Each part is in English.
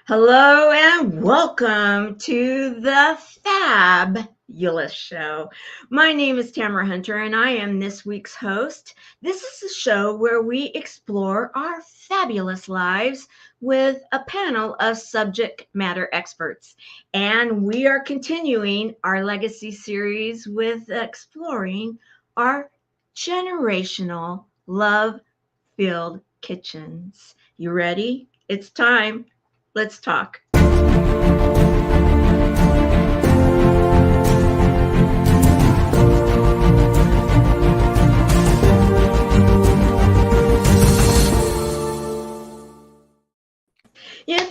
Hello and welcome to the Fabulous Show. My name is Tamara Hunter and I am this week's host. This is a show where we explore our fabulous lives with a panel of subject matter experts. And we are continuing our legacy series with exploring our generational love-filled kitchens. You ready? It's time. Let's talk.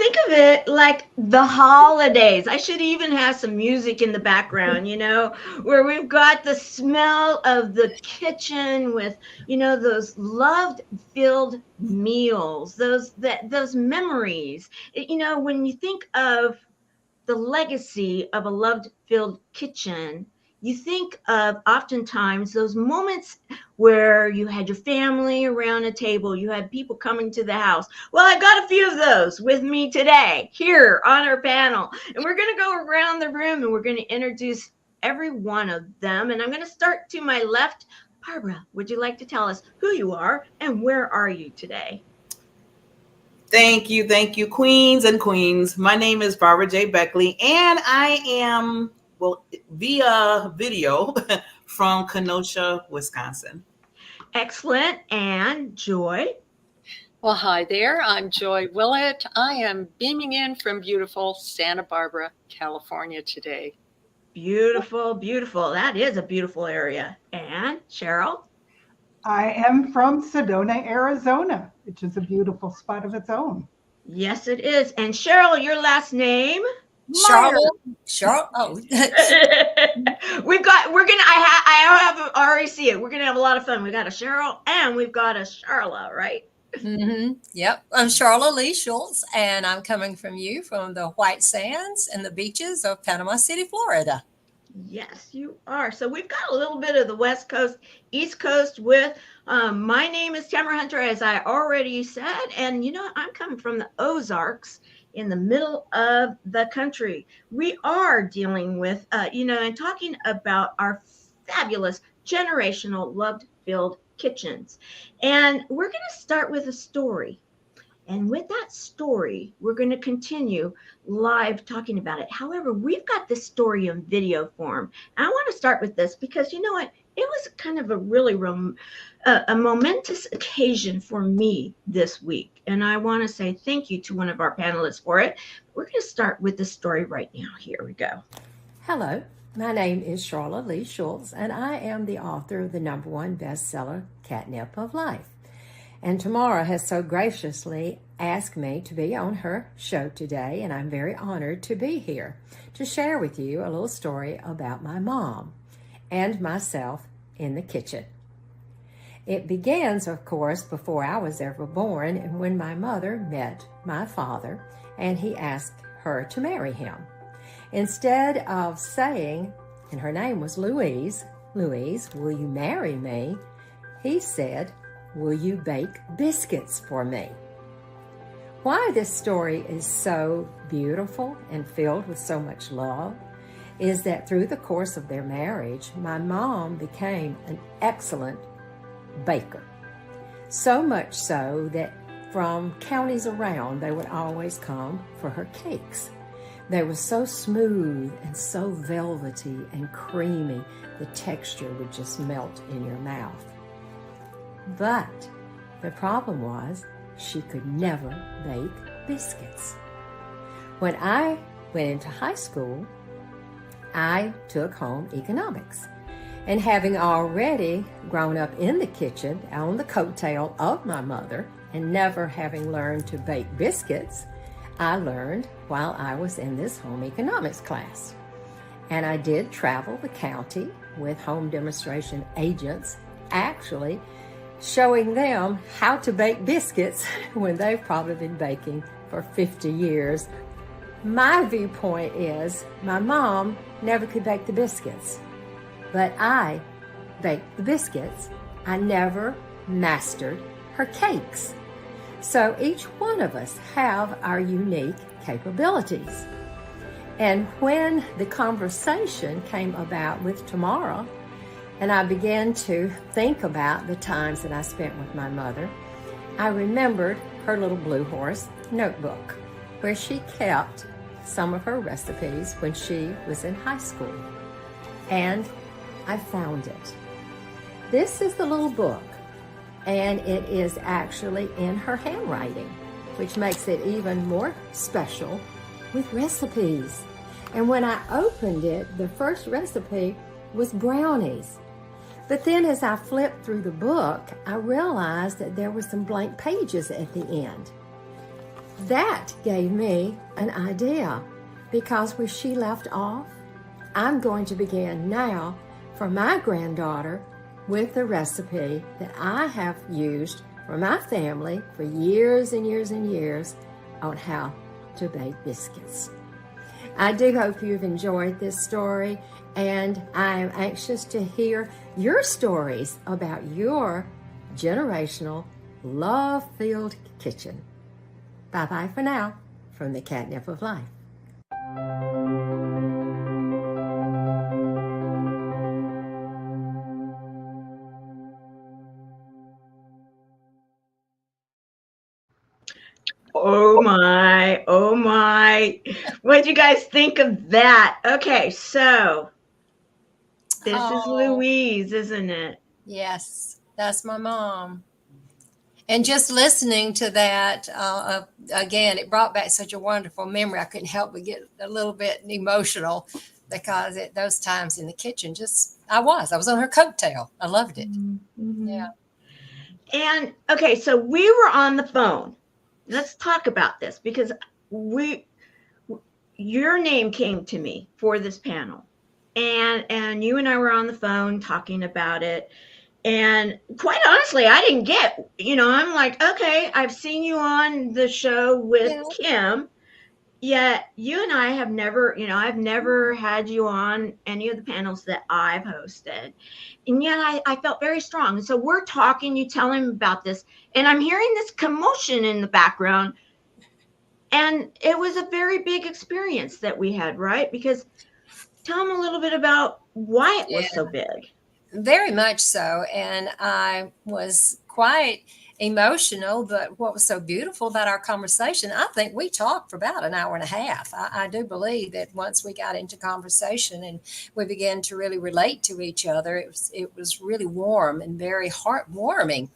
Think of it like the holidays. I should even have some music in the background, where we've got the smell of the kitchen with, those love-filled meals, those memories. When you think of the legacy of a love-filled kitchen, you think of oftentimes those moments where you had your family around a table, you had people coming to the house. Well, I've got a few of those with me today here on our panel, and we're going to go around the room and we're going to introduce every one of them. And I'm going to start to my left. Barbara, would you like to tell us who you are and where are you today? Thank you, queens and queens. My name is Barbara J. Beckley, and I am, via video from Kenosha, Wisconsin. Excellent. And Joy? Well, hi there. I'm Joy Willett. I am beaming in from beautiful Santa Barbara, California today. Beautiful, beautiful. That is a beautiful area. And Cheryl? I am from Sedona, Arizona, which is a beautiful spot of its own. Yes, it is. And Cheryl, your last name? Sharla. Oh, I already see it. We're gonna have a lot of fun. We got a Cheryl and we've got a Sharla, right? Mm-hmm. Yep. I'm Sharla Lee Shults, and I'm coming from the white sands and the beaches of Panama City, Florida. Yes, you are. So we've got a little bit of the West Coast, East Coast with, my name is Tamara Hunter, as I already said, and I'm coming from the Ozarks in the middle of the country. We are dealing with, and talking about our fabulous generational love-filled kitchens. And we're going to start with a story. And with that story, we're going to continue live talking about it. However, we've got this story in video form. And I want to start with this because you know what? It was kind of a really a momentous occasion for me this week. And I want to say thank you to one of our panelists for it. We're going to start with the story right now. Here we go. Hello, my name is Sharla Lee Shults, and I am the author of the #1 bestseller, Catnip of Life. And Tamara has so graciously asked me to be on her show today, and I'm very honored to be here to share with you a little story about my mom and myself in the kitchen. It begins, of course, before I was ever born, and when my mother met my father, and he asked her to marry him. Instead of saying, and her name was Louise, will you marry me? He said, will you bake biscuits for me? Why this story is so beautiful and filled with so much love is that through the course of their marriage, my mom became an excellent baker. So much so that from counties around, they would always come for her cakes. They were so smooth and so velvety and creamy, the texture would just melt in your mouth. But the problem was she could never bake biscuits. When I went into high school, I took home economics. And having already grown up in the kitchen on the coattail of my mother and never having learned to bake biscuits, I learned while I was in this home economics class. And I did travel the county with home demonstration agents, actually showing them how to bake biscuits when they've probably been baking for 50 years. My viewpoint is my mom never could bake the biscuits, but I baked the biscuits. I never mastered her cakes. So each one of us have our unique capabilities. And when the conversation came about with Tamara, and I began to think about the times that I spent with my mother, I remembered her little Blue Horse notebook, where she kept some of her recipes when she was in high school. And I found it. This is the little book, and it is actually in her handwriting, which makes it even more special, with recipes. And when I opened it, the first recipe was brownies. But then as I flipped through the book, I realized that there were some blank pages at the end. That gave me an idea, because where she left off, I'm going to begin now for my granddaughter with the recipe that I have used for my family for years and years and years on how to bake biscuits. I do hope you've enjoyed this story, and I am anxious to hear your stories about your generational love-filled kitchen. Bye-bye for now from the Catnip of Life. Oh my, oh my. What do you guys think of that? Okay, so this is Louise, isn't it? Yes, that's my mom. And just listening to that, again, it brought back such a wonderful memory. I couldn't help but get a little bit emotional, because at those times in the kitchen, I was on her coattail. I loved it. Mm-hmm. Yeah. And okay, so we were on the phone. Let's talk about this, because your name came to me for this panel, and you and I were on the phone talking about it. And quite honestly, I didn't get, I'm like, okay, I've seen you on the show with Kim, yet you and I have never, I've never had you on any of the panels that I've hosted. And yet I felt very strong. And so we're talking, you tell him about this, and I'm hearing this commotion in the background. And it was a very big experience that we had, right? Because tell him a little bit about why it was so big. Very much so. And I was quite emotional, but what was so beautiful about our conversation, I think we talked for about an hour and a half. I do believe that once we got into conversation and we began to really relate to each other, it was really warm and very heartwarming.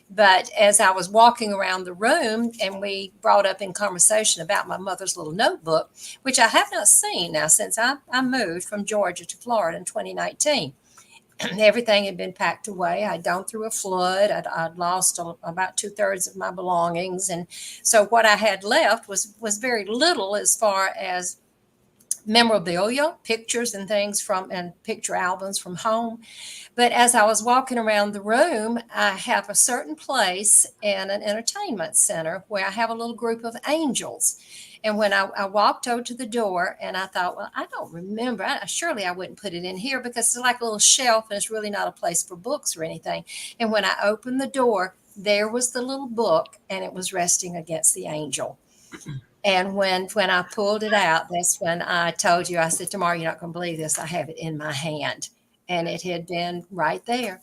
But as I was walking around the room, and we brought up in conversation about my mother's little notebook, which I have not seen now since I moved from Georgia to Florida in 2019. Everything had been packed away. I'd gone through a flood. I'd lost about 2/3 of my belongings. And so what I had left was very little as far as memorabilia, pictures and things and picture albums from home. But as I was walking around the room, I have a certain place in an entertainment center where I have a little group of angels. And when I walked over to the door, and I thought, well, I don't remember. Surely I wouldn't put it in here, because it's like a little shelf and it's really not a place for books or anything. And when I opened the door, there was the little book, and it was resting against the angel. And when I pulled it out, that's when I told you, I said, Tamara, you're not going to believe this. I have it in my hand. And it had been right there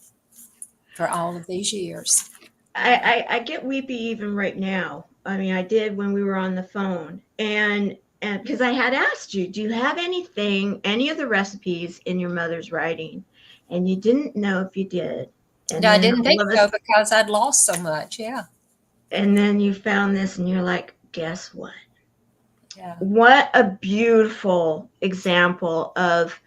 for all of these years. I get weepy even right now. I mean, I did when we were on the phone, and because I had asked you, do you have any of the recipes in your mother's writing? And you didn't know if you did. And no, I didn't think so, because I'd lost so much. Yeah. And then you found this, and you're like, guess what? Yeah. What a beautiful example of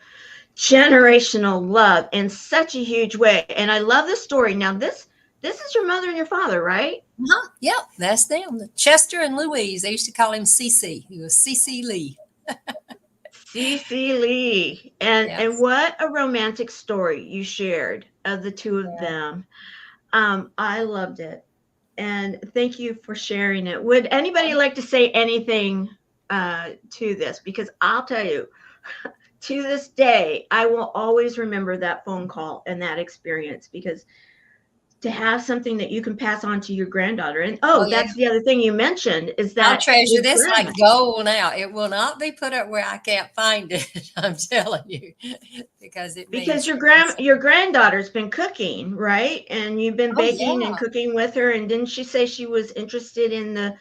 generational love in such a huge way. And I love the story. Now, this is your mother and your father, right? Uh-huh. Yep, that's them. Chester and Louise. They used to call him CC. He was CC Lee. CC Lee. And what a romantic story you shared of the two of them. I loved it. And thank you for sharing it. Would anybody like to say anything to this? Because I'll tell you, to this day, I will always remember that phone call and that experience, because to have something that you can pass on to your granddaughter. And Oh, yeah. that's the other thing you mentioned is I'll that treasure your this grandma- like gold now. It will not be put up where I can't find it. I'm telling you, because it means your granddaughter's been cooking, right? And you've been Oh, baking and yeah. cooking with her. And didn't she say she was interested in the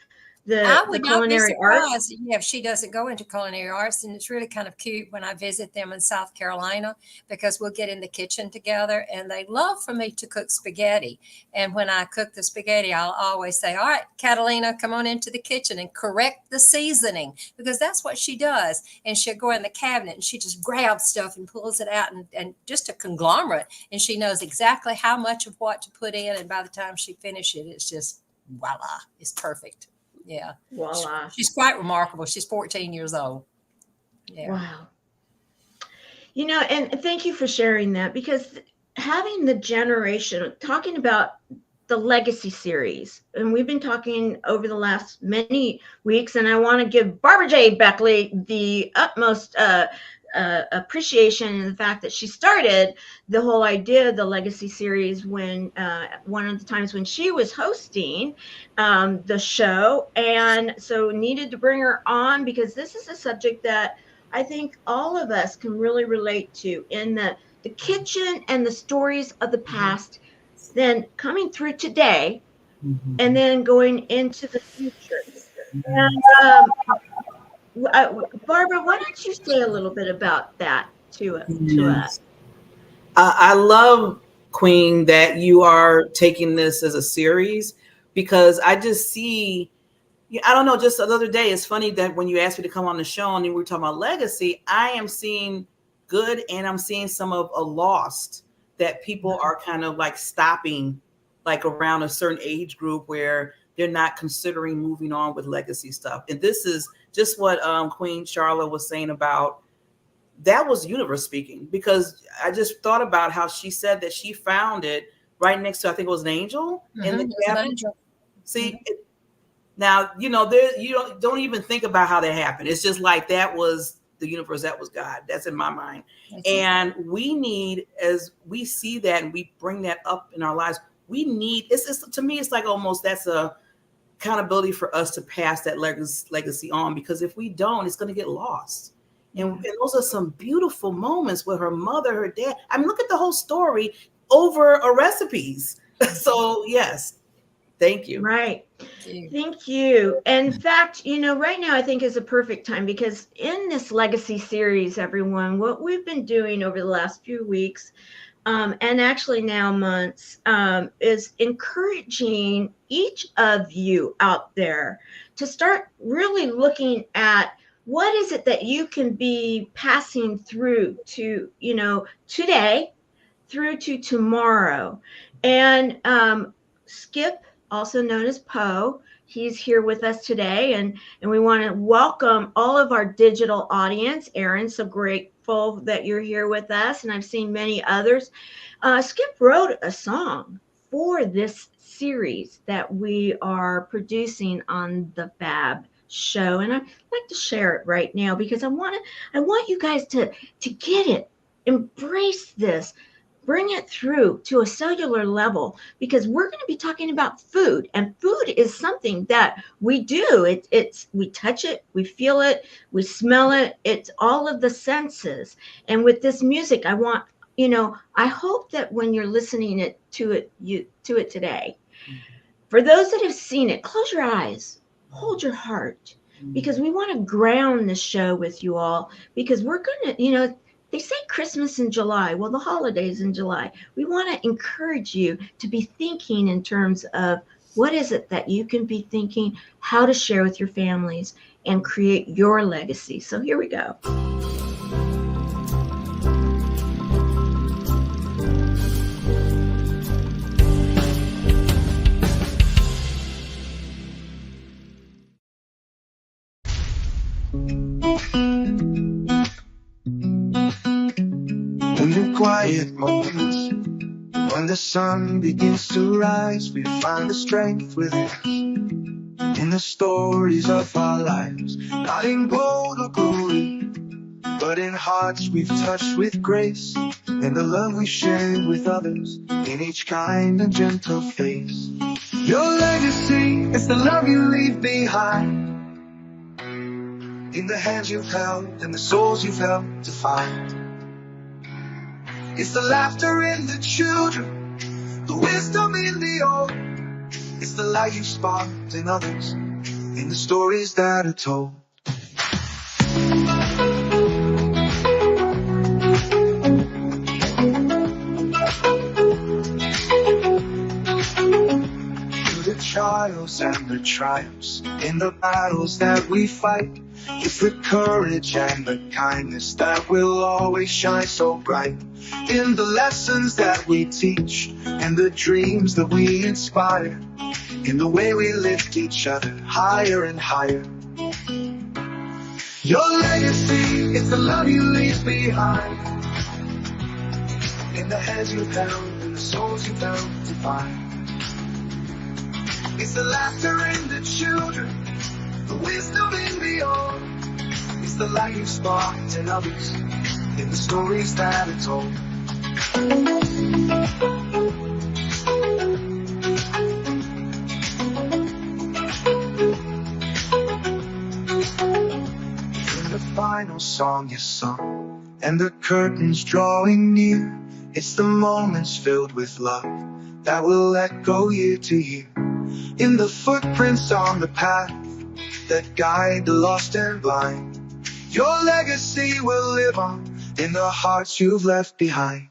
I would not be culinary arts? surprised if she doesn't go into culinary arts. And it's really kind of cute when I visit them in South Carolina, because we'll get in the kitchen together and they love for me to cook spaghetti. And when I cook the spaghetti, I'll always say, all right, Catalina, come on into the kitchen and correct the seasoning, because that's what she does. And she'll go in the cabinet and she just grabs stuff and pulls it out and just a conglomerate. And she knows exactly how much of what to put in. And by the time she finishes it, it's just voila, it's perfect. Yeah. Voila. She's quite remarkable. She's 14 years old. Yeah. Wow. And thank you for sharing that, because having the generation, talking about the Legacy series, and we've been talking over the last many weeks, and I want to give Barbara J. Beckley the utmost appreciation in the fact that she started the whole idea of the Legacy series when one of the times when she was hosting the show, and so needed to bring her on because this is a subject that I think all of us can really relate to in the kitchen and the stories of the past, then coming through today, and then going into the future. And Barbara, why don't you say a little bit about that to us? I love, Queen, that you are taking this as a series, because I just see, I don't know, just the other day, it's funny that when you asked me to come on the show and we were talking about legacy, I am seeing good and I'm seeing some of a lost that people are kind of like stopping, like around a certain age group where they're not considering moving on with legacy stuff. And this is just what Queen Sharla was saying about, that was universe speaking, because I just thought about how she said that she found it right next to, I think it was an angel in the cabin. See, now, there, you don't even think about how that happened. It's just like, that was the universe, that was God. That's in my mind. And we need, as we see that and we bring that up in our lives, we need, it's to me, it's like almost that's a accountability for us to pass that legacy on, because if we don't, it's going to get lost. And those are some beautiful moments with her mother, her dad. I mean, look at the whole story over a recipes. So yes, thank you. Right. Thank you. In fact, right now I think is a perfect time, because in this legacy series, everyone, what we've been doing over the last few weeks, and actually now months, is encouraging each of you out there to start really looking at what is it that you can be passing through to, today through to tomorrow. And Skip, also known as Poe, he's here with us today, and we want to welcome all of our digital audience. Aaron, so grateful that you're here with us, and I've seen many others. Skip wrote a song for this series that we are producing on the FAB show, and I'd like to share it right now, because I want you guys to get it, embrace this, bring it through to a cellular level, because we're going to be talking about food, and food is something that we do. It's we touch it, we feel it, we smell it. It's all of the senses. And with this music, I want, I hope that when you're listening to it today, for those that have seen it, close your eyes, hold your heart, because we want to ground the show with you all, because we're going to, they say Christmas in July. Well, the holidays in July. We want to encourage you to be thinking in terms of what is it that you can be thinking, how to share with your families and create your legacy. So here we go. In the quiet moments, when the sun begins to rise, we find the strength within us. In the stories of our lives, not in gold or glory, but but in hearts we've touched with grace, and the love we share with others in each kind and gentle face. Your legacy is the love you leave behind, in the hands you've held and the souls you've helped to find. It's the laughter in the children, the wisdom in the old. It's the light you sparked in others, in the stories that are told. Through the trials and the triumphs, in the battles that we fight, it's the courage and the kindness that will always shine so bright. In the lessons that we teach and the dreams that we inspire, in the way we lift each other higher and higher. Your legacy is the love you leave behind, in the hands you've held and the souls you've helped to find. It's the laughter in the children, the wisdom in the old. It's the light you sparked in others, in the stories that are told. In the final song you sung, and the curtains drawing near, it's the moments filled with love that will echo year to year. In the footprints on the path that guide the lost and blind, your legacy will live on in the hearts you've left behind.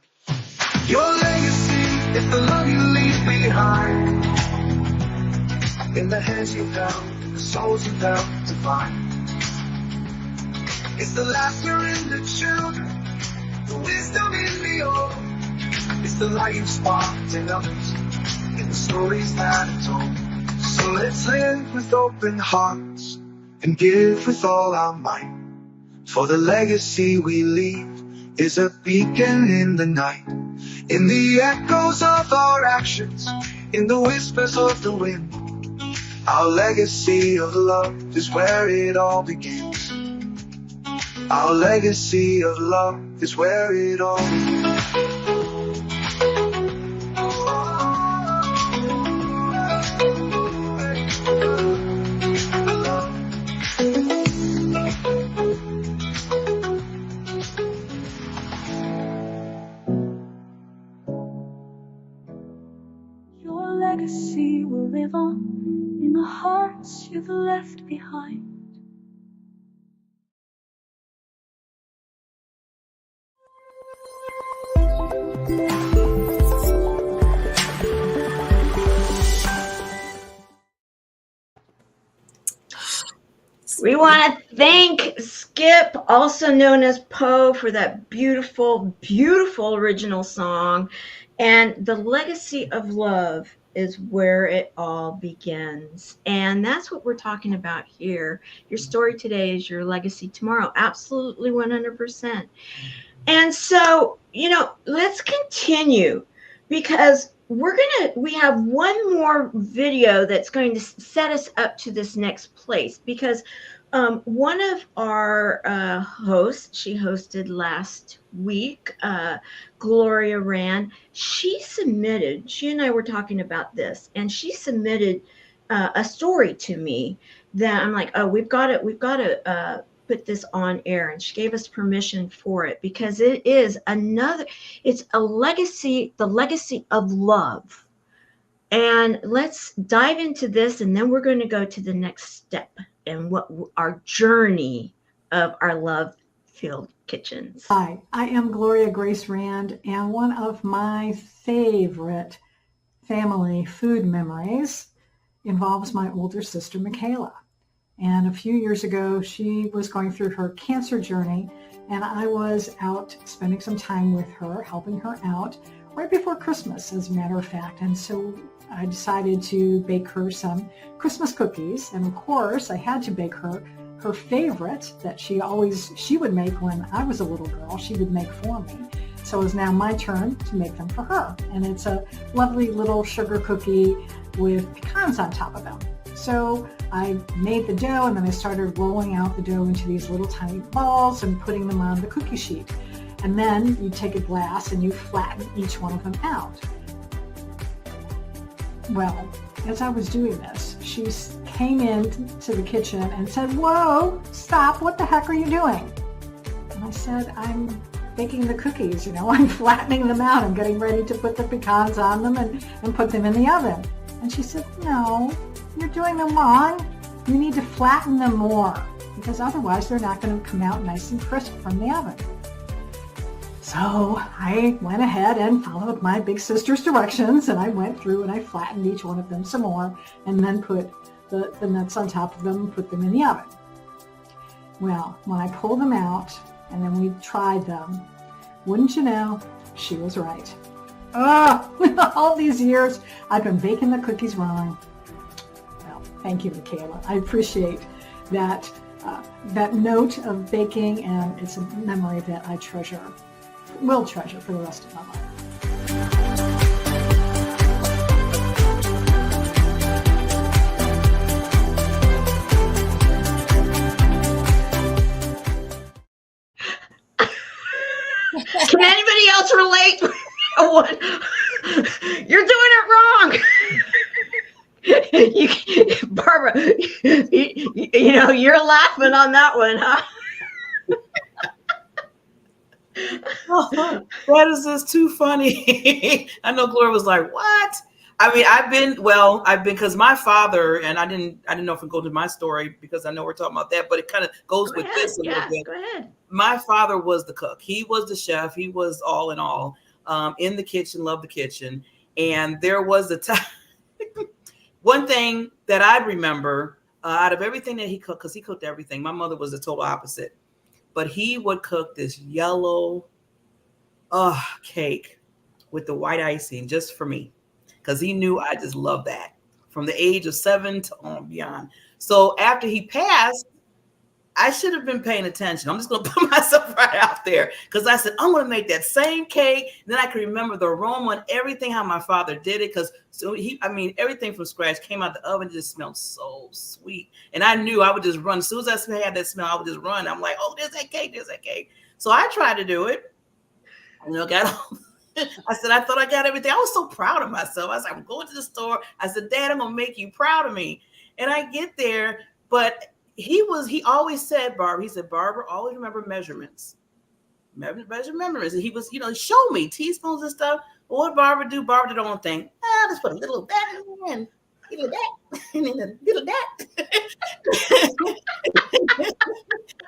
Your legacy is the love you leave behind, in the hands you've held, the souls you've helped to find. It's the laughter in the children, the wisdom in the old. It's the light you've sparked in others, in the stories that are told. So let's live with open hearts and give with all our might, for the legacy we leave is a beacon in the night, in the echoes of our actions, in the whispers of the wind. Our legacy of love is where it all begins. Our legacy of love is where it all begins. Your legacy will live on in the hearts you've left behind. We want to thank Skip, also known as Poe, for that beautiful, beautiful original song. And the legacy of love is where it all begins. And that's what we're talking about here. Your story today is your legacy tomorrow. Absolutely 100%. And so, let's continue, because we have one more video that's going to set us up to this next place, because one of our hosts, she hosted last week, Gloria Rand, she and I were talking about this, and she submitted a story to me that I'm like, oh, we've got to put this on air, and she gave us permission for it, because it's a legacy, the legacy of love. And let's dive into this, and then we're going to go to the next step and what our journey of our love-filled kitchens. Hi, I am Gloria Grace Rand, and one of my favorite family food memories involves my older sister, Michaela. And a few years ago, she was going through her cancer journey, and I was out spending some time with her, helping her out right before Christmas, as a matter of fact. And so I decided to bake her some Christmas cookies. And of course, I had to bake her favorite that she would make when I was a little girl. She would make for me. So it was now my turn to make them for her. And it's a lovely little sugar cookie with pecans on top of them. So I made the dough, and then I started rolling out the dough into these little tiny balls and putting them on the cookie sheet. And then you take a glass and you flatten each one of them out. Well, as I was doing this, she came into the kitchen and said, "Whoa, stop, what the heck are you doing?" And I said, "I'm baking the cookies, I'm flattening them out. I'm getting ready to put the pecans on them and put them in the oven." And she said, "No, you're doing them wrong. You need to flatten them more, because otherwise they're not going to come out nice and crisp from the oven." So I went ahead and followed my big sister's directions, and I went through and I flattened each one of them some more, and then put the nuts on top of them and put them in the oven. Well, when I pulled them out and then we tried them, wouldn't you know, she was right. All these years I've been baking the cookies wrong. Well, thank you, Michaela. I appreciate that note of baking, and it's a memory that I will treasure for the rest of my life. Can anybody else relate? You're doing it wrong. Barbara, you're laughing on that one, huh? Oh, that is just too funny. I know Gloria was like, "What?" I mean, I've been because my father, and I didn't know if it go to my story because I know we're talking about that, but it kind of goes with this a little bit. Go ahead. My father was the cook. He was the chef. He was all in all, in the kitchen, loved the kitchen. And there was a time, one thing that I remember out of everything that he cooked, because he cooked everything. My mother was the total opposite. But he would cook this yellow cake with the white icing just for me, because he knew I just loved that from the age of 7 to beyond. So after he passed, I should have been paying attention. I'm just going to put myself right out there, because I said, I'm going to make that same cake. Then I can remember the aroma and everything, how my father did it. Because everything from scratch came out the oven. It just smelled so sweet. And I knew I would just run. As soon as I had that smell, I would just run. I'm like, "Oh, there's that cake. There's that cake." So I tried to do it. I said, I thought I got everything. I was so proud of myself. I was like, I'm going to the store. I said, "Dad, I'm going to make you proud of me." And I get there, but he always said, Barbara, "Barbara, always remember measurements. Measure measurements." And he was, show me teaspoons and stuff. Well, what Barbara do? Barbara did her own thing. Just put a little of that in, a little of that, and then a little of that.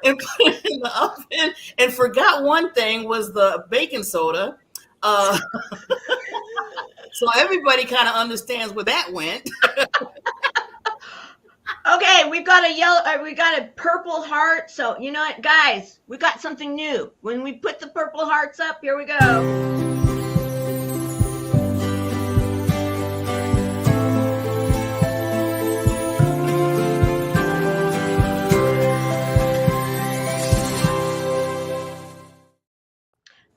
And put it in the oven. And forgot one thing was the baking soda. So everybody kind of understands where that went. Okay, we got a purple heart. So you know what, guys, we got something new. When we put the purple hearts up, here we go.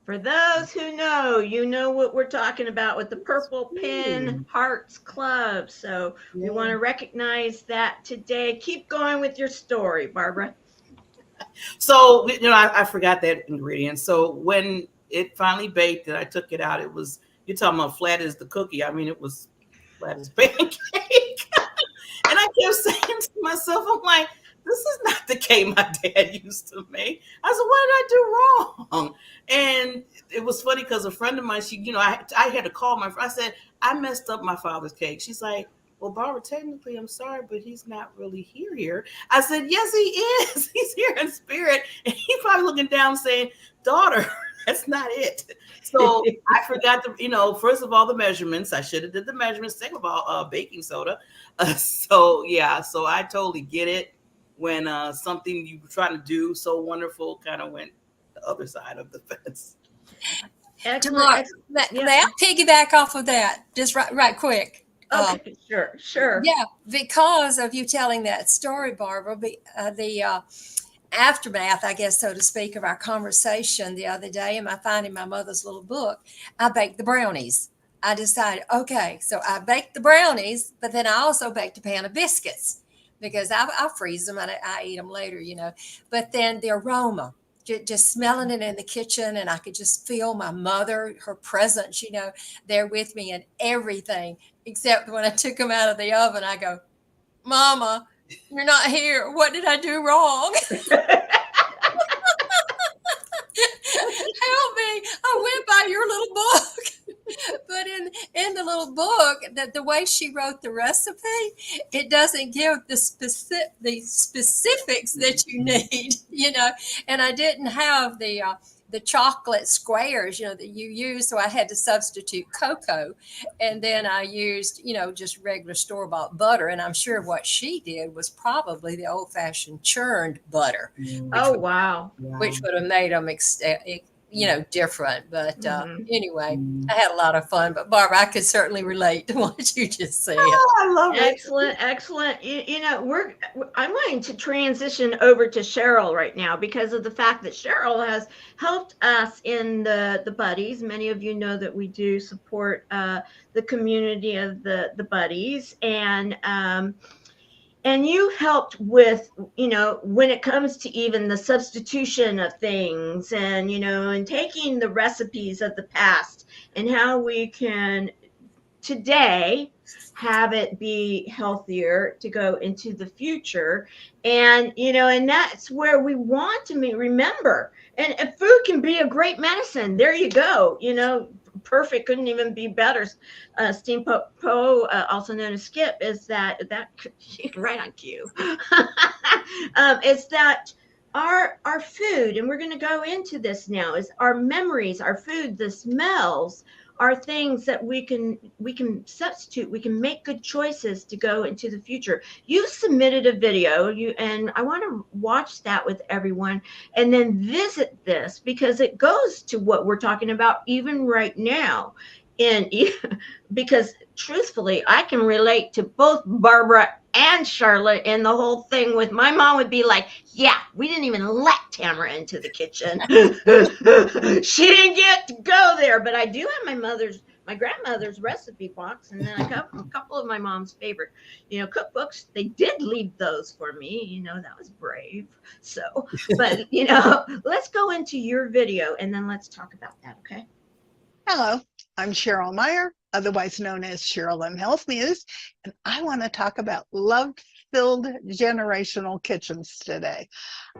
For those who know, you know what we're talking about with the Purple Pin Hearts Club. So we want to recognize that today. Keep going with your story, Barbara. So, I forgot that ingredient. So when it finally baked and I took it out, you're talking about flat as the cookie. I mean, it was flat as pancake. And I kept saying to myself, I'm like, this is not the cake my dad used to make. I said, what did I do wrong? And it was funny because a friend of mine, I had to call my friend. I said, I messed up my father's cake. She's like, well, Barbara, technically, I'm sorry, but he's not really here. I said, yes, he is. He's here in spirit. And he's probably looking down saying, daughter, that's not it. So I forgot to, first of all, the measurements. I should have did the measurements. Second of all, baking soda. So I totally get it when something you were trying to do so wonderful kind of went the other side of the fence. Tamara, may I piggyback off of that just right quick? Okay, sure. Yeah, because of you telling that story, Barbara, the aftermath, I guess, so to speak, of our conversation the other day, am I finding my mother's little book? I baked the brownies I decided, okay, so I baked the brownies, but then I also baked a pan of biscuits because I freeze them and I eat them later, you know. But then the aroma, just smelling it in the kitchen, and I could just feel my mother, her presence, you know, there with me and everything. Except when I took them out of the oven, I go, Mama, you're not here. What did I do wrong? Help me. I went by your little book. But in the little book, that the way she wrote the recipe, it doesn't give the specifics that you need, you know. And I didn't have the chocolate squares, you know, that you use. So I had to substitute cocoa. And then I used, you know, just regular store-bought butter. And I'm sure what she did was probably the old-fashioned churned butter. Oh, wow. Which would have made them, you know, different. But anyway, I had a lot of fun. But Barbara, I could certainly relate to what you just said. Oh, I love it. Excellent. You know, I'm going to transition over to Cheryl right now because of the fact that Cheryl has helped us in the buddies. Many of you know that we do support the community of the buddies, and you helped with, you know, when it comes to even the substitution of things and, you know, and taking the recipes of the past and how we can today have it be healthier to go into the future. And, you know, and that's where we want to remember. And food can be a great medicine. There you go. You know, perfect. Couldn't even be better. Steamboat Poe, also known as Skip, is that right on cue. Is that our food, and we're going to go into this now, is our memories, our food, the smells, are things that we can substitute. We can make good choices to go into the future. You submitted a video, and I want to watch that with everyone and then visit this because it goes to what we're talking about even right now. And because truthfully, I can relate to both Barbara and Sharla, and the whole thing with my mom would be like, yeah, we didn't even let Tamara into the kitchen. She didn't get to go there, but I do have my grandmother's recipe box, and then a couple of my mom's favorite, you know, cookbooks. They did leave those for me, you know, that was brave. So, but you know, let's go into your video and then let's talk about that. Okay. Hello, I'm Cheryl Meyer, otherwise known as Cheryl M. Health Muse, and I want to talk about love-filled generational kitchens today.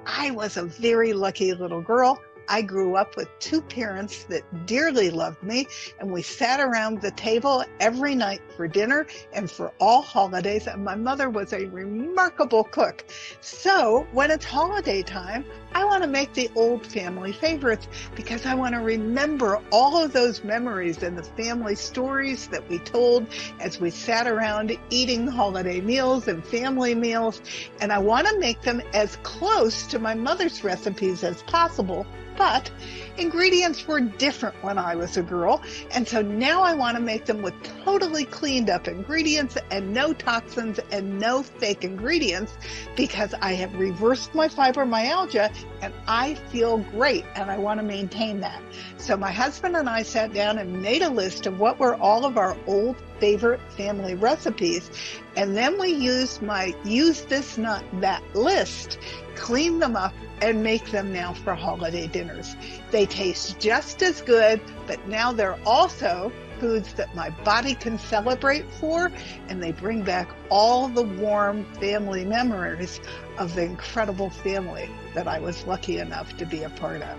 I was a very lucky little girl. I grew up with two parents that dearly loved me, and we sat around the table every night for dinner and for all holidays, and my mother was a remarkable cook. So when it's holiday time, I want to make the old family favorites because I want to remember all of those memories and the family stories that we told as we sat around eating holiday meals and family meals, and I want to make them as close to my mother's recipes as possible. But ingredients were different when I was a girl, and so now I want to make them with totally cleaned up ingredients and no toxins and no fake ingredients because I have reversed my fibromyalgia and I feel great and I want to maintain that. So my husband and I sat down and made a list of what were all of our old favorite family recipes, and then we used my use this not that list, clean them up, and make them now for holiday dinners. They taste just as good, but now they're also foods that my body can celebrate for, and they bring back all the warm family memories of the incredible family that I was lucky enough to be a part of.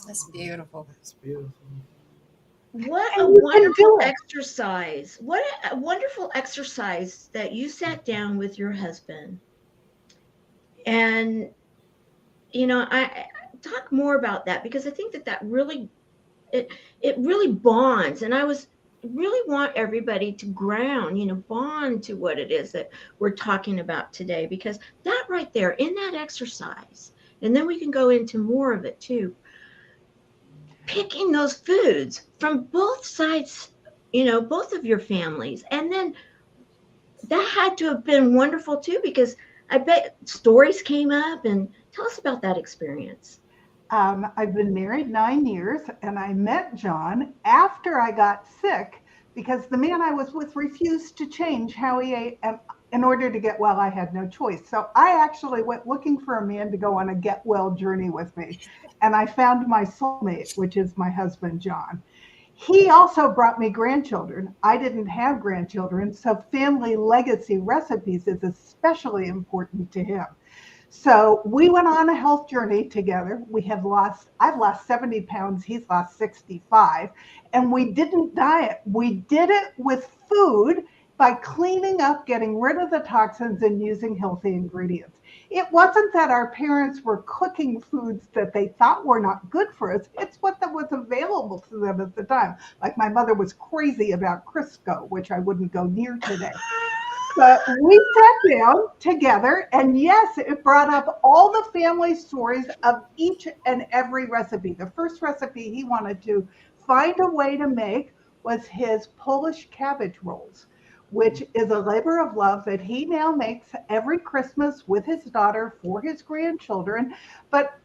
That's beautiful. That's beautiful. What a wonderful exercise. What a wonderful exercise that you sat down with your husband. And, you know, I talk more about that because I think that really, it really bonds. And I really want everybody to ground, you know, bond to what it is that we're talking about today, because that right there in that exercise, and then we can go into more of it too. Picking those foods from both sides, you know, both of your families, and then that had to have been wonderful too, because I bet stories came up. And tell us about that experience. I've been married 9 years, and I met John after I got sick because the man I was with refused to change how he ate. And in order to get well, I had no choice. So I actually went looking for a man to go on a get well journey with me. And I found my soulmate, which is my husband, John. He also brought me grandchildren. I didn't have grandchildren, so family legacy recipes is especially important to him. So we went on a health journey together. I've lost 70 pounds, he's lost 65. And we didn't diet. We did it with food by cleaning up, getting rid of the toxins, and using healthy ingredients. It wasn't that our parents were cooking foods that they thought were not good for us. It's what that was available to them at the time. Like my mother was crazy about Crisco, which I wouldn't go near today. But we sat down together, and yes, it brought up all the family stories of each and every recipe. The first recipe he wanted to find a way to make was his Polish cabbage rolls, which is a labor of love that he now makes every Christmas with his daughter for his grandchildren. But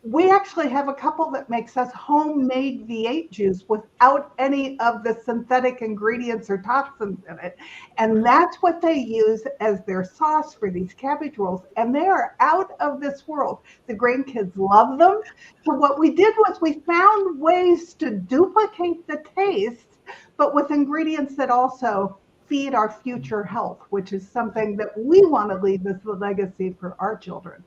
we actually have a couple that makes us homemade V8 juice without any of the synthetic ingredients or toxins in it. And that's what they use as their sauce for these cabbage rolls. And they are out of this world. The grandkids love them. So what we did was we found ways to duplicate the taste, but with ingredients that also feed our future health, which is something that we want to leave as the legacy for our children.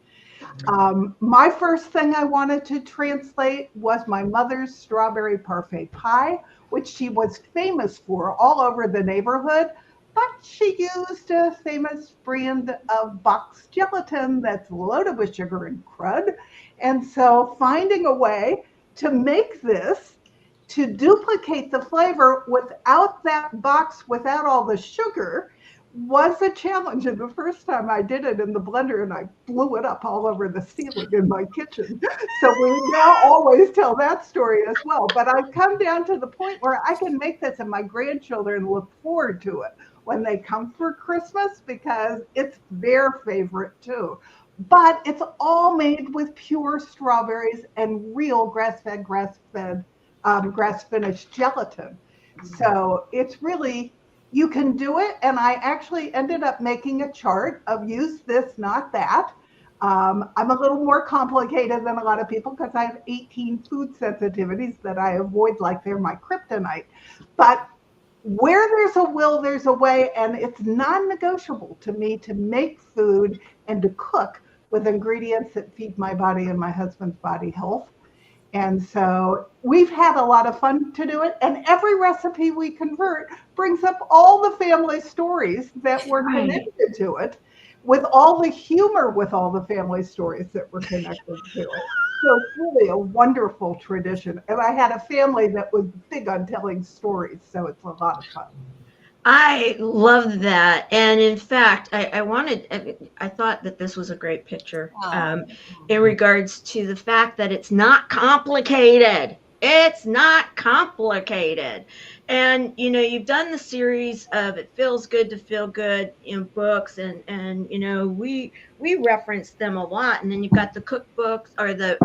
My first thing I wanted to translate was my mother's strawberry parfait pie, which she was famous for all over the neighborhood, but she used a famous brand of box gelatin that's loaded with sugar and crud. And so finding a way to make this to duplicate the flavor without that box, without all the sugar, was a challenge. And the first time I did it in the blender, and I blew it up all over the ceiling in my kitchen. So we now always tell that story as well. But I've come down to the point where I can make this, and my grandchildren look forward to it when they come for Christmas because it's their favorite too. But it's all made with pure strawberries and real grass-fed, grass-finished gelatin. So it's really, you can do it. And I actually ended up making a chart of use this, not that. I'm a little more complicated than a lot of people because I have 18 food sensitivities that I avoid like they're my kryptonite. But where there's a will, there's a way. And it's non-negotiable to me to make food and to cook with ingredients that feed my body and my husband's body health. And so we've had a lot of fun to do it. And every recipe we convert brings up all the family stories that were connected to it, with all the humor with all the family stories that were connected to it. So it's really a wonderful tradition. And I had a family that was big on telling stories. So it's a lot of fun. I love that. And in fact, I thought that this was a great picture in regards to the fact that it's not complicated. It's not complicated. And, you know, you've done the series of It Feels Good to Feel Good in books. And you know, we reference them a lot. And then you've got the cookbooks or the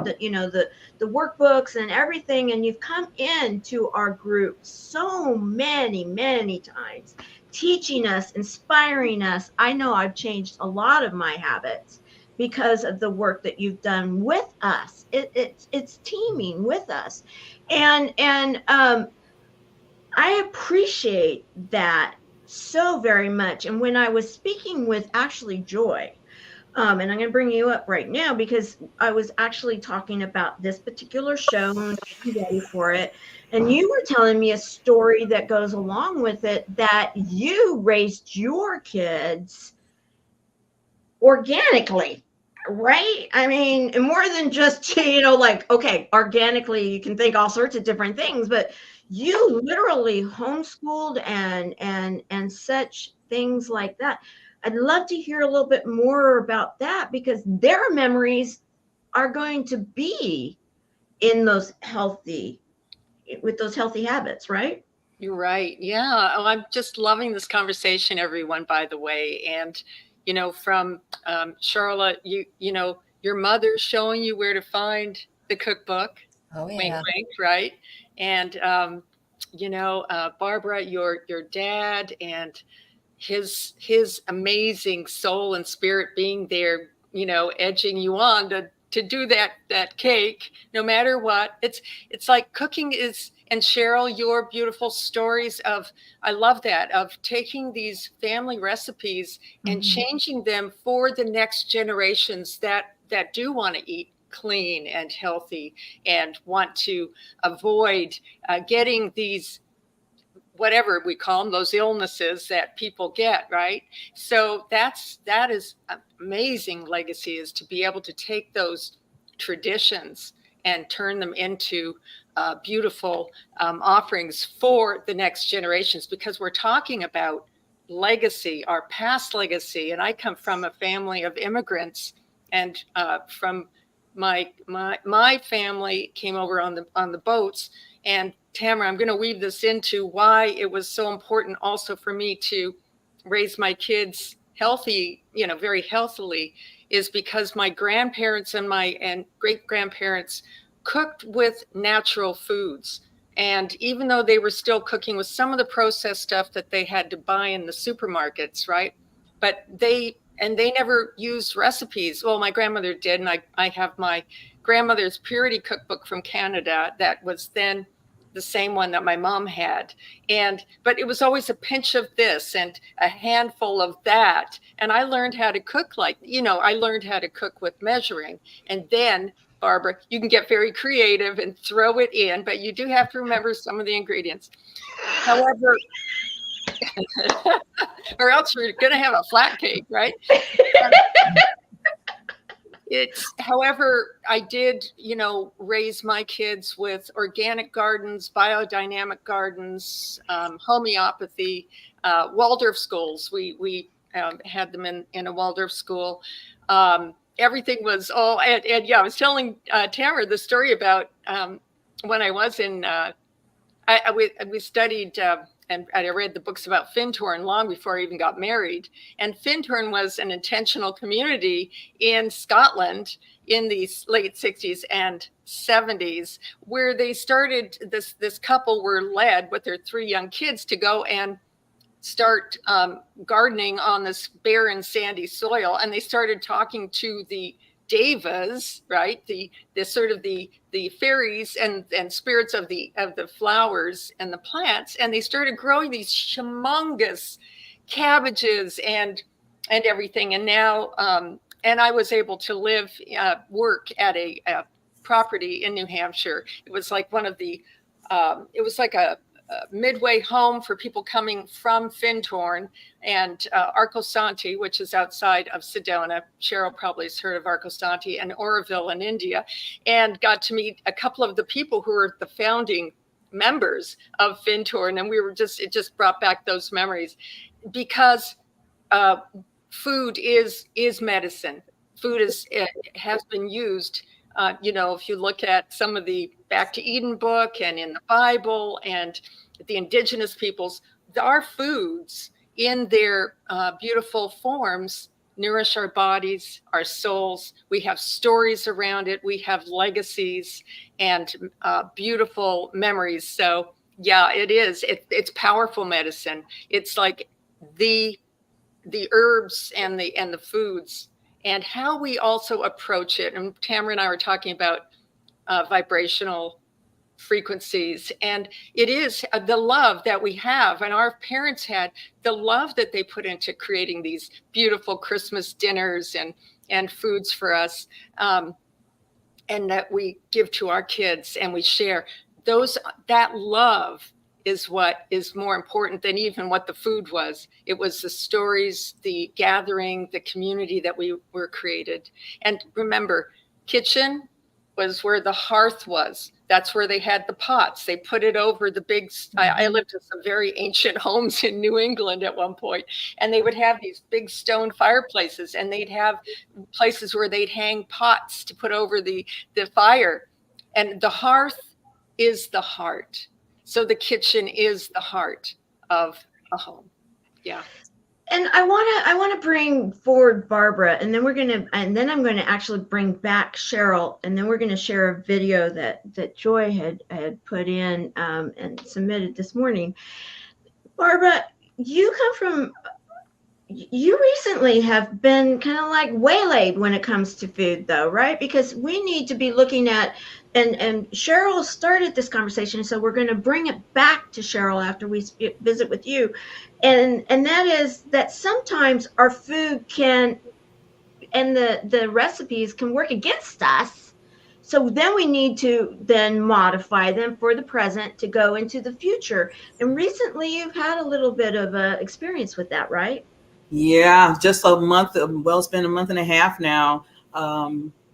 workbooks and everything. And you've come into our group so many times, teaching us, inspiring us. I know I've changed a lot of my habits because of the work that you've done with us. It's teaming with us. And I appreciate that so very much. And when I was speaking with actually Joy, and I'm going to bring you up right now because I was actually talking about this particular show and getting ready for it. And you were telling me a story that goes along with it, that you raised your kids organically, right? I mean, more than just, you know, like, okay, organically, you can think all sorts of different things, but you literally homeschooled and such things like that. I'd love to hear a little bit more about that because their memories are going to be in those healthy, with those healthy habits, right? You're right. Yeah. Oh, I'm just loving this conversation, everyone, by the way. And, from Sharla, your mother showing you where to find the cookbook. Oh, Wink, yeah. wink, right? And, Barbara, your dad and his amazing soul and spirit being there, edging you on to do that cake, no matter what. It's like cooking is, and Cheryl, your beautiful stories of, I love that, of taking these family recipes and changing them for the next generations that do want to eat clean and healthy and want to avoid getting these, whatever we call them, those illnesses that people get, right? So that is amazing legacy, is to be able to take those traditions and turn them into beautiful offerings for the next generations, because we're talking about legacy, our past legacy. And I come from a family of immigrants, and from my family came over on the boats. And Tamara, I'm going to weave this into why it was so important also for me to raise my kids healthy, very healthily, is because my grandparents and great grandparents cooked with natural foods. And even though they were still cooking with some of the processed stuff that they had to buy in the supermarkets, right? But they never used recipes. Well, my grandmother did. And I have my grandmother's purity cookbook from Canada that was then the same one that my mom had. But it was always a pinch of this and a handful of that. And I learned how to cook I learned how to cook with measuring. And then, Barbara, you can get very creative and throw it in, but you do have to remember some of the ingredients. However, or else you're going to have a flat cake, right? However, I did, raise my kids with organic gardens, biodynamic gardens, homeopathy, Waldorf schools. We had them in a Waldorf school. Everything was all, and yeah, I was telling Tamara the story about when I was in, we studied, and I read the books about Findhorn long before I even got married. And Findhorn was an intentional community in Scotland in the late 60s and 70s, where they started, this couple were led with their 3 young kids to go and start gardening on this barren, sandy soil. And they started talking to the devas, right? The sort of the fairies and spirits of the flowers and the plants, and they started growing these humongous cabbages and everything. And now, and I was able to work at a property in New Hampshire. It was like one of the, it was like a midway home for people coming from Findhorn and Arcosanti, which is outside of Sedona. Cheryl probably has heard of Arcosanti, and Oroville in India, and got to meet a couple of the people who were the founding members of Findhorn. And it just brought back those memories, because food is medicine. Food has been used. If you look at some of the Back to Eden book and in the Bible and the indigenous peoples, our foods in their beautiful forms nourish our bodies, our souls. We have stories around it. We have legacies and beautiful memories. So yeah, it is. It's powerful medicine. It's like the herbs and the foods, and how we also approach it. And Tamara and I were talking about vibrational frequencies, and it is the love that we have, and our parents had, the love that they put into creating these beautiful Christmas dinners and foods for us, and that we give to our kids and we share. That love is what is more important than even what the food was. It was the stories, the gathering, the community that we were created. And remember, kitchen was where the hearth was. That's where they had the pots. They put it over the big, I lived in some very ancient homes in New England at one point, and they would have these big stone fireplaces, and they'd have places where they'd hang pots to put over the fire. And the hearth is the heart. So the kitchen is the heart of a home. Yeah. And I want to bring forward Barbara, and then I'm going to actually bring back Cheryl, and then we're going to share a video that Joy had put in and submitted this morning. Barbara, you recently have been kind of like waylaid when it comes to food, though, right? Because we need to be looking at, and Cheryl started this conversation, so we're going to bring it back to Cheryl after we visit with you, and that is that sometimes our food can, and the recipes can work against us. So then we need to then modify them for the present to go into the future. And recently you've had a little bit of experience with that, right? Yeah, just a month. Well, it's been a month and a half now.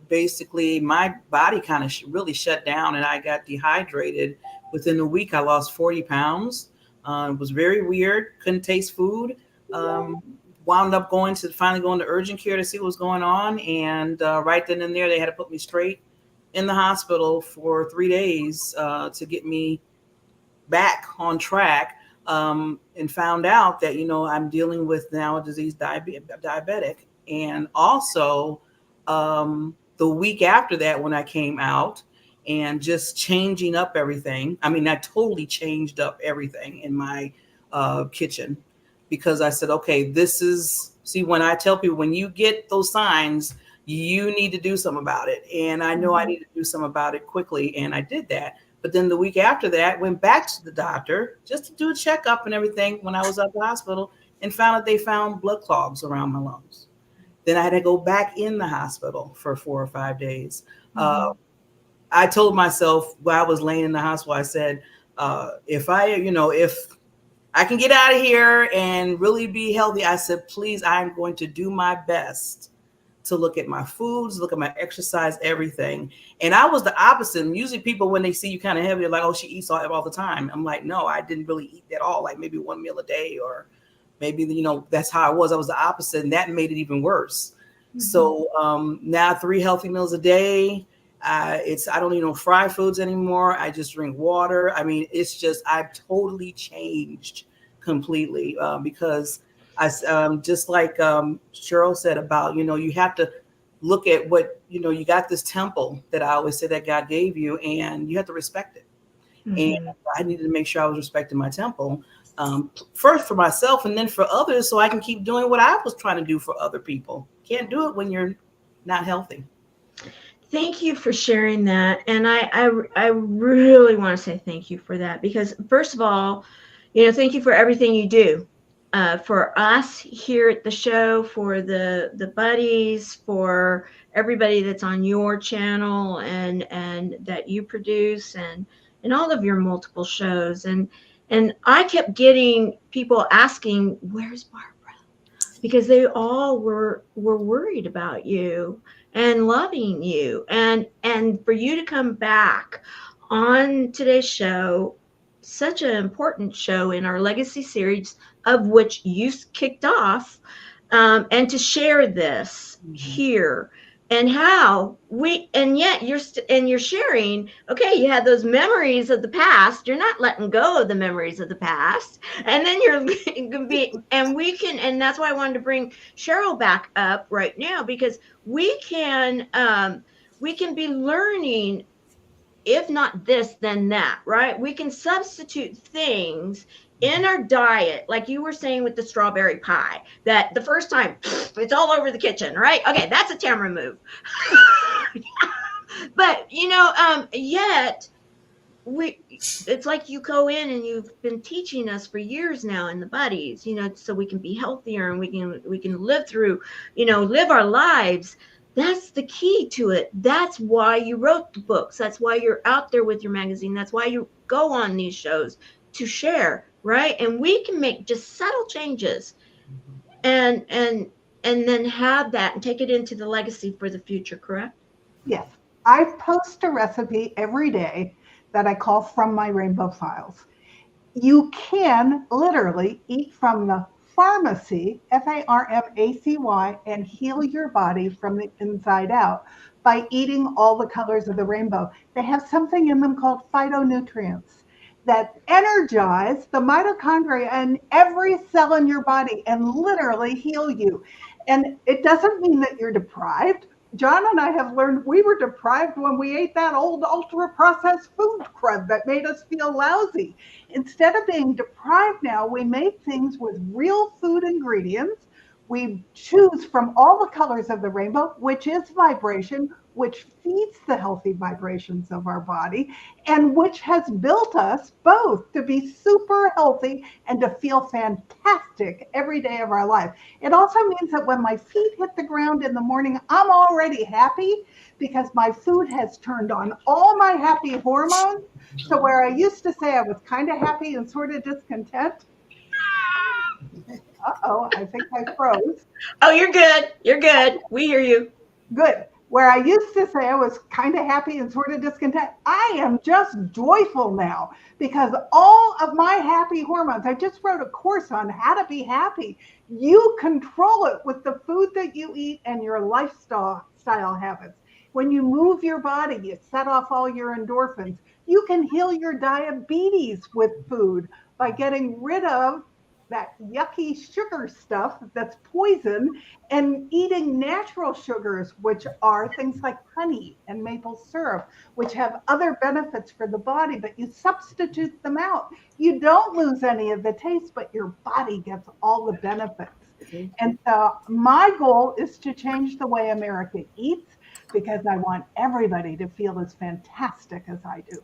Basically, my body kind of really shut down, and I got dehydrated. Within a week, I lost 40 pounds. It was very weird. Couldn't taste food. Wound up finally going to urgent care to see what was going on. And right then and there, they had to put me straight in the hospital for 3 days to get me back on track. And found out that, I'm dealing with now a disease diabetic. And also the week after that, when I came out and just changing up everything, I totally changed up everything in my kitchen, because I said, okay, when I tell people, when you get those signs, you need to do something about it. And I know I need to do something about it quickly. And I did that. But then the week after that, went back to the doctor just to do a checkup and everything when I was at the hospital, and found out they found blood clogs around my lungs. Then I had to go back in the hospital for 4 or 5 days. I told myself while I was laying in the hospital, I said, if I can get out of here and really be healthy, I said, please, I'm going to do my best to look at my foods, look at my exercise, everything. And I was the opposite. And usually people, when they see you kind of heavy, they're like, oh, she eats all the time. I'm like, no, I didn't really eat at all. Like maybe one meal a day, or maybe, that's how I was. I was the opposite. And that made it even worse. So now 3 healthy meals a day. I don't eat no fried foods anymore. I just drink water. I've totally changed completely because just like Cheryl said about, you have to look at what, you got this temple that I always say that God gave you, and you have to respect it. And I needed to make sure I was respecting my temple, first for myself and then for others, so I can keep doing what I was trying to do for other people. Can't do it when you're not healthy. Thank you for sharing that. And I really want to say thank you for that, because first of all, thank you for everything you do. For us here at the show, for the buddies, for everybody that's on your channel and that you produce, and all of your multiple shows. And I kept getting people asking, where's Barbara? Because they all were worried about you and loving you. And for you to come back on today's show, such an important show in our Legacy series, of which you kicked off, and to share this here, and how yet you're sharing, okay, you had those memories of the past, you're not letting go of the memories of the past, and then and that's why I wanted to bring Cheryl back up right now, because we can be learning, if not this, then that, right? We can substitute things in our diet, like you were saying with the strawberry pie, that the first time it's all over the kitchen, right? Okay, that's a Tamara move. But yet it's like you go in and you've been teaching us for years now in the buddies, so we can be healthier and we can live through, live our lives. That's the key to it. That's why you wrote the books. That's why you're out there with your magazine. That's why you go on these shows to share, right? And we can make just subtle changes and then have that and take it into the legacy for the future, correct? Yes. I post a recipe every day that I call From My Rainbow Files. You can literally eat from the pharmacy, Pharmacy, and heal your body from the inside out by eating all the colors of the rainbow. They have something in them called phytonutrients. that energize the mitochondria and every cell in your body and literally heal you. And it doesn't mean that you're deprived. John and I have learned we were deprived when we ate that old ultra processed food crud that made us feel lousy. Instead of being deprived now, we make things with real food ingredients. We choose from all the colors of the rainbow, which is vibration, which feeds the healthy vibrations of our body, and which has built us both to be super healthy and to feel fantastic every day of our life. It also means that when my feet hit the ground in the morning, I'm already happy because my food has turned on all my happy hormones. So where I used to say I was kind of happy and sort of discontent, I think I froze. Oh, you're good. You're good. We hear you. Good. Where I used to say I was kind of happy and sort of discontent, I am just joyful now because all of my happy hormones, I just wrote a course on how to be happy. You control it with the food that you eat and your lifestyle habits. When you move your body, you set off all your endorphins. You can heal your diabetes with food by getting rid of that yucky sugar stuff that's poison and eating natural sugars, which are things like honey and maple syrup, which have other benefits for the body, but you substitute them out. You don't lose any of the taste, but your body gets all the benefits. And so my goal is to change the way America eats because I want everybody to feel as fantastic as I do.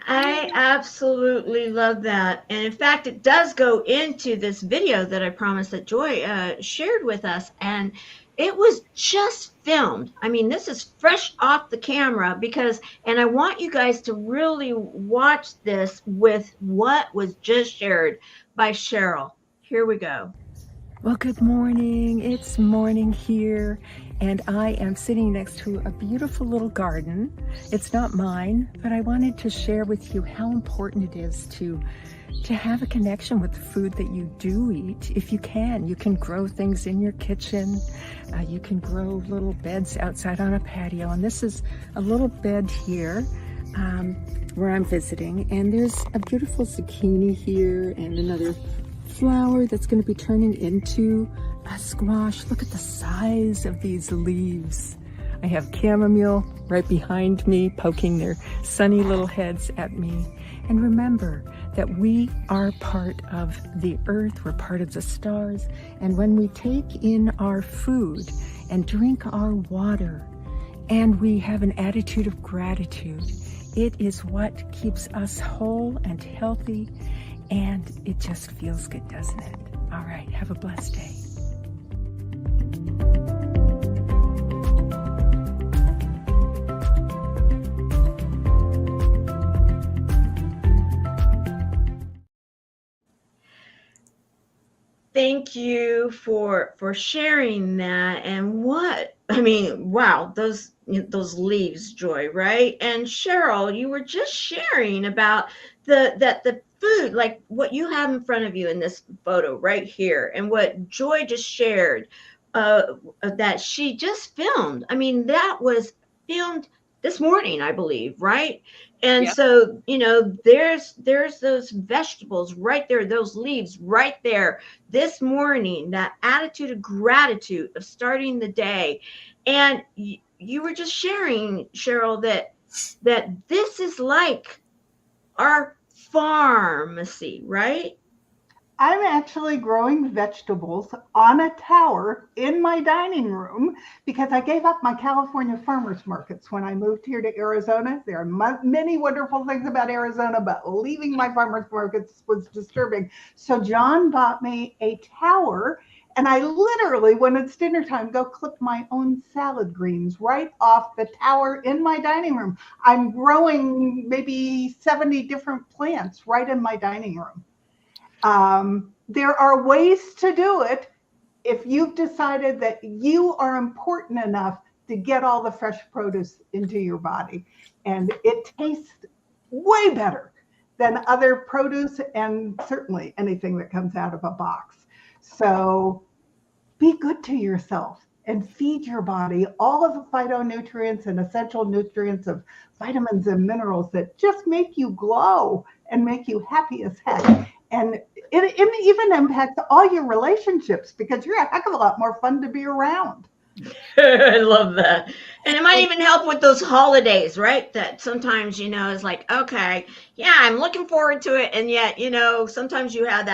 I absolutely love that. And in fact, it does go into this video that I promised that Joy shared with us. And it was just filmed. I mean, this is fresh off the camera and I want you guys to really watch this with what was just shared by Cheryl. Here we go. Well, good morning. It's morning here, and I am sitting next to a beautiful little garden. It's not mine, but I wanted to share with you how important it is to have a connection with the food that you do eat. If you can grow things in your kitchen. You can grow little beds outside on a patio, and this is a little bed here where I'm visiting, and there's a beautiful zucchini here and another flower that's going to be turning into a squash. Look at the size of these leaves. I have chamomile right behind me, poking their sunny little heads at me. And remember that we are part of the earth, we're part of the stars, and when we take in our food and drink our water and we have an attitude of gratitude, it is what keeps us whole and healthy. And it just feels good, doesn't it? All right, have a blessed day. Thank you for sharing that. And wow, those leaves, Joy, right? And Cheryl, you were just sharing about the food, like what you have in front of you in this photo right here, and what Joy just shared that she just filmed. I mean, that was filmed this morning, I believe, right? And Yep. so, there's those vegetables right there, those leaves right there this morning, that attitude of gratitude of starting the day. And you were just sharing, Cheryl, that this is like our pharmacy, right? I'm actually growing vegetables on a tower in my dining room because I gave up my California farmers markets when I moved here to Arizona. There are many wonderful things about Arizona, but leaving my farmers markets was disturbing. So John bought me a tower, and I literally, when it's dinner time, go clip my own salad greens right off the tower in my dining room. I'm growing maybe 70 different plants right in my dining room. There are ways to do it if you've decided that you are important enough to get all the fresh produce into your body. And it tastes way better than other produce and certainly anything that comes out of a box. So be good to yourself. and feed your body all of the phytonutrients and essential nutrients of vitamins and minerals that just make you glow and make you happy as heck. And it even impacts all your relationships because you're a heck of a lot more fun to be around. I love that. And it might even help with those holidays, right? That sometimes, it's like, okay, yeah, I'm looking forward to it. And yet, sometimes you have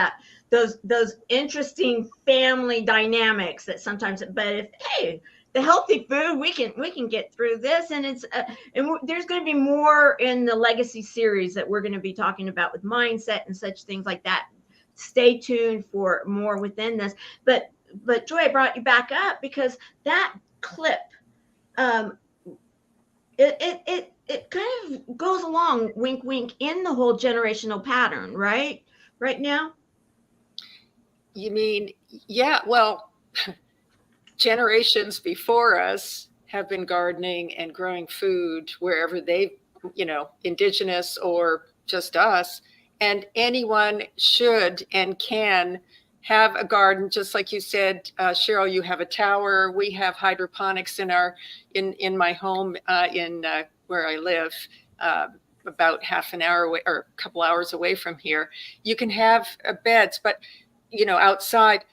those interesting family dynamics that sometimes, but if, hey, the healthy food, we can get through this. And there's going to be more in the Legacy series that we're going to be talking about with mindset and such things like that. Stay tuned for more within this. But Joy, I brought you back up because that clip, it kind of goes along, wink, wink, in the whole generational pattern, right? Right now? You mean, yeah, well, generations before us have been gardening and growing food wherever they, indigenous or just us. And anyone should and can have a garden, just like you said, Cheryl. You have a tower. We have hydroponics in my home where I live, about half an hour away or a couple hours away from here. You can have beds, but outside.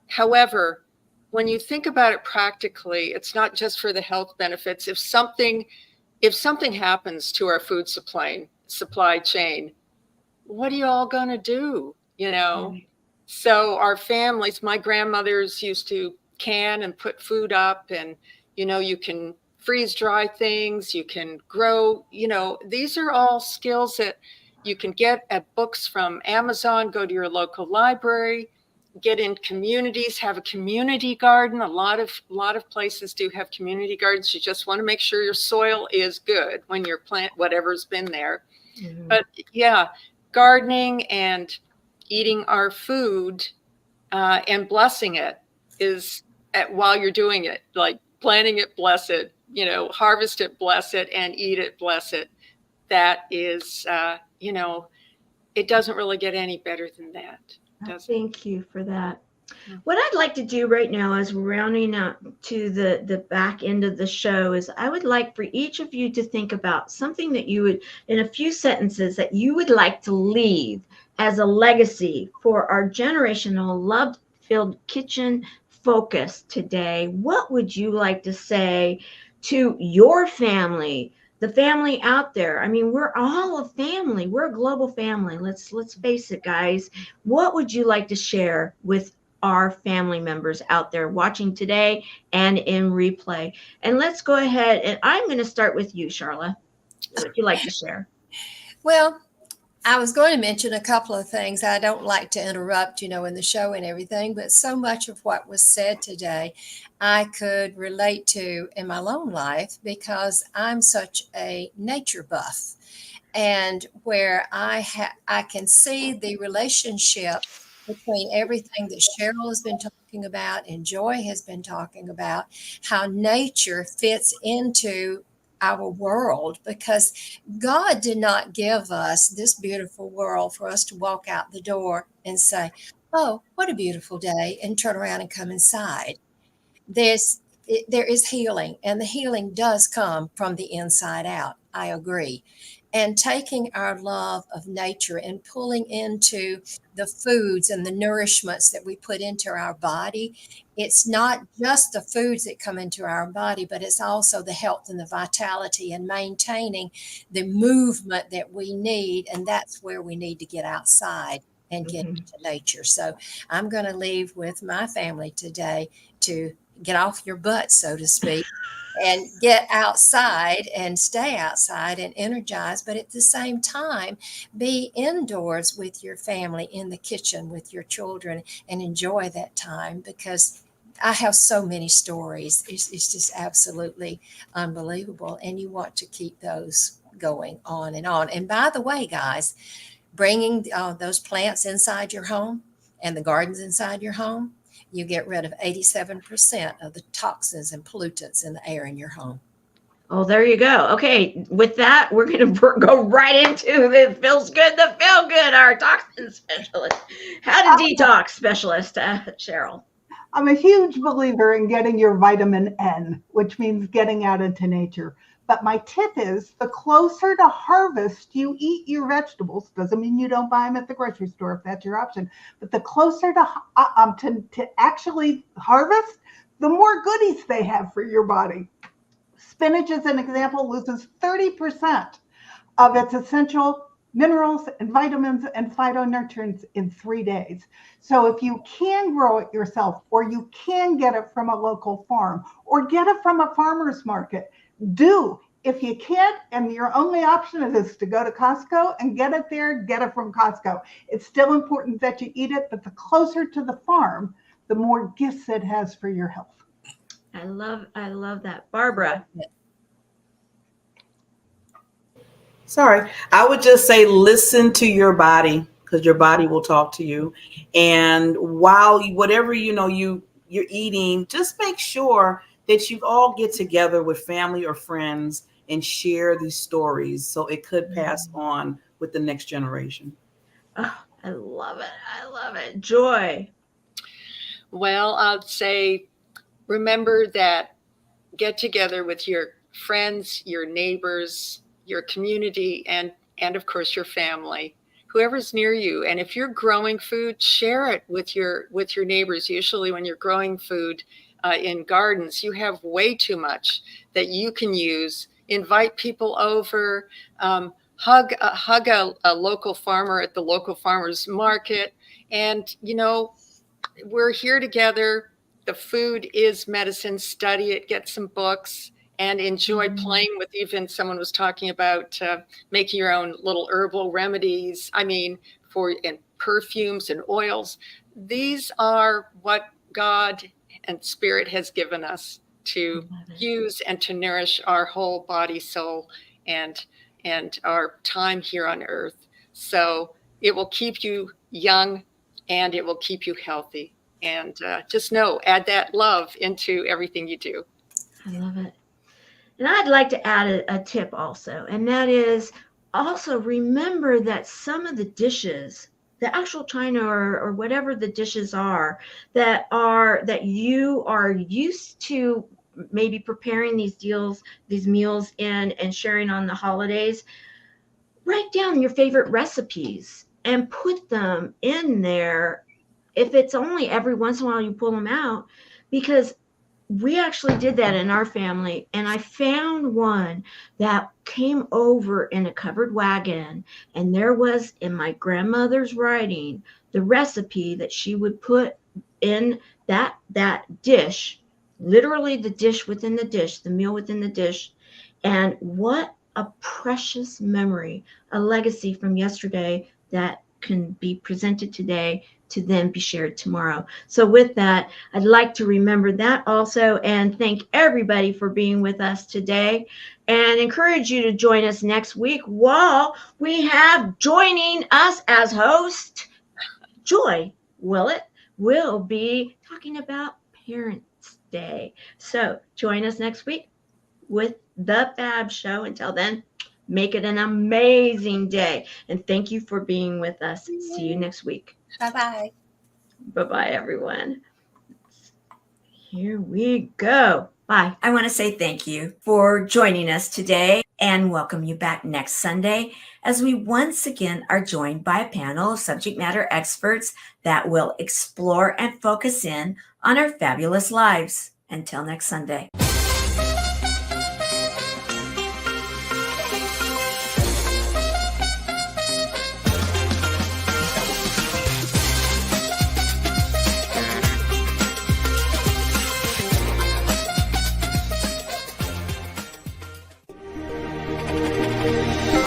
However, when you think about it practically, it's not just for the health benefits. If something happens to our food supply chain, what are you all going to do? So our families, my grandmothers used to can and put food up, and, you can freeze dry things, you can grow, these are all skills that you can get at books from Amazon, go to your local library, get in communities, have a community garden. A lot of places do have community gardens. You just want to make sure your soil is good when you plant whatever's been there. Mm-hmm. But yeah, gardening and eating our food and blessing it is while you're doing it, like planting it, bless it, harvest it, bless it, and eat it, bless it. That is, it doesn't really get any better than that. Thank you for that. What I'd like to do right now as we're rounding up to the back end of the show is I would like for each of you to think about something that you would, in a few sentences, that you would like to leave as a legacy for our generational love-filled kitchen focus today. What would you like to say to your family, the family out there? I mean, we're all a family. We're a global family. Let's face it, guys. What would you like to share with our family members out there watching today and in replay? And let's go ahead, and I'm going to start with you, Sharla. What would you like to share? Well, I was going to mention a couple of things. I don't like to interrupt, in the show and everything, but so much of what was said today, I could relate to in my own life because I'm such a nature buff, and where I can see the relationship between everything that Cheryl has been talking about and Joy has been talking about, how nature fits into our world, because God did not give us this beautiful world for us to walk out the door and say, oh, what a beautiful day, and turn around and come inside. There is healing, and the healing does come from the inside out. I agree. And taking our love of nature and pulling into the foods and the nourishments that we put into our body, it's not just the foods that come into our body, but it's also the health and the vitality and maintaining the movement that we need. And that's where we need to get outside and get into nature. So I'm going to leave with my family today to get off your butt, so to speak, and get outside and stay outside and energize, but at the same time, be indoors with your family in the kitchen with your children and enjoy that time, because I have so many stories. It's just absolutely unbelievable. And you want to keep those going on and on. And by the way, guys, bringing those plants inside your home and the gardens inside your home, you get rid of 87% of the toxins and pollutants in the air in your home. Oh, there you go. Okay, with that, we're going to go right into the feels good, the feel good, our toxin specialist. How to detox specialist, Cheryl. I'm a huge believer in getting your vitamin N, which means getting out into nature. But my tip is the closer to harvest you eat your vegetables, doesn't mean you don't buy them at the grocery store if that's your option, but the closer to actually harvest, the more goodies they have for your body. Spinach, as an example, loses 30% of its essential minerals and vitamins and phytonutrients in 3 days. So if you can grow it yourself, or you can get it from a local farm, or get it from a farmer's market, do. If you can't, and your only option is to go to Costco and get it there, get it from Costco. It's still important that you eat it, but the closer to the farm, the more gifts it has for your health. I love that. Barbara. Sorry, I would just say listen to your body, because your body will talk to you. And while whatever you're eating, just make sure that you all get together with family or friends and share these stories, so it could pass on with the next generation. Oh, I love it. I love it. Joy. Well, I'd say remember that get together with your friends, your neighbors, your community, and of course your family, whoever's near you. And if you're growing food, share it with your neighbors. Usually when you're growing food in gardens, you have way too much that you can use. Invite people over, hug a local farmer at the local farmers market. And, we're here together. The food is medicine. Study it, get some books, and enjoy playing with. Even someone was talking about making your own little herbal remedies. And perfumes and oils. These are what God and Spirit has given us to use and to nourish our whole body, soul, and our time here on earth. So it will keep you young and it will keep you healthy. And just add that love into everything you do. I love it. And I'd like to add a tip also, and that is also remember that some of the dishes, the actual china or whatever the dishes are that you are used to maybe preparing these meals in and sharing on the holidays, write down your favorite recipes and put them in there. If it's only every once in a while you pull them out, because we actually did that in our family, and I found one that came over in a covered wagon, and there was in my grandmother's writing the recipe that she would put in that dish, literally the dish within the dish, the meal within the dish. And what a precious memory, a legacy from yesterday that can be presented today to then be shared tomorrow. So with that, I'd like to remember that also, and thank everybody for being with us today, and encourage you to join us next week while we have joining us as host, Joy Willett will be talking about Parents' Day. So join us next week with the Fab Show. Until then, make it an amazing day. And thank you for being with us. See you next week. Bye-bye. Bye-bye, everyone. Here we go. Bye. I want to say thank you for joining us today and welcome you back next Sunday as we once again are joined by a panel of subject matter experts that will explore and focus in on our fabulous lives. Until next Sunday.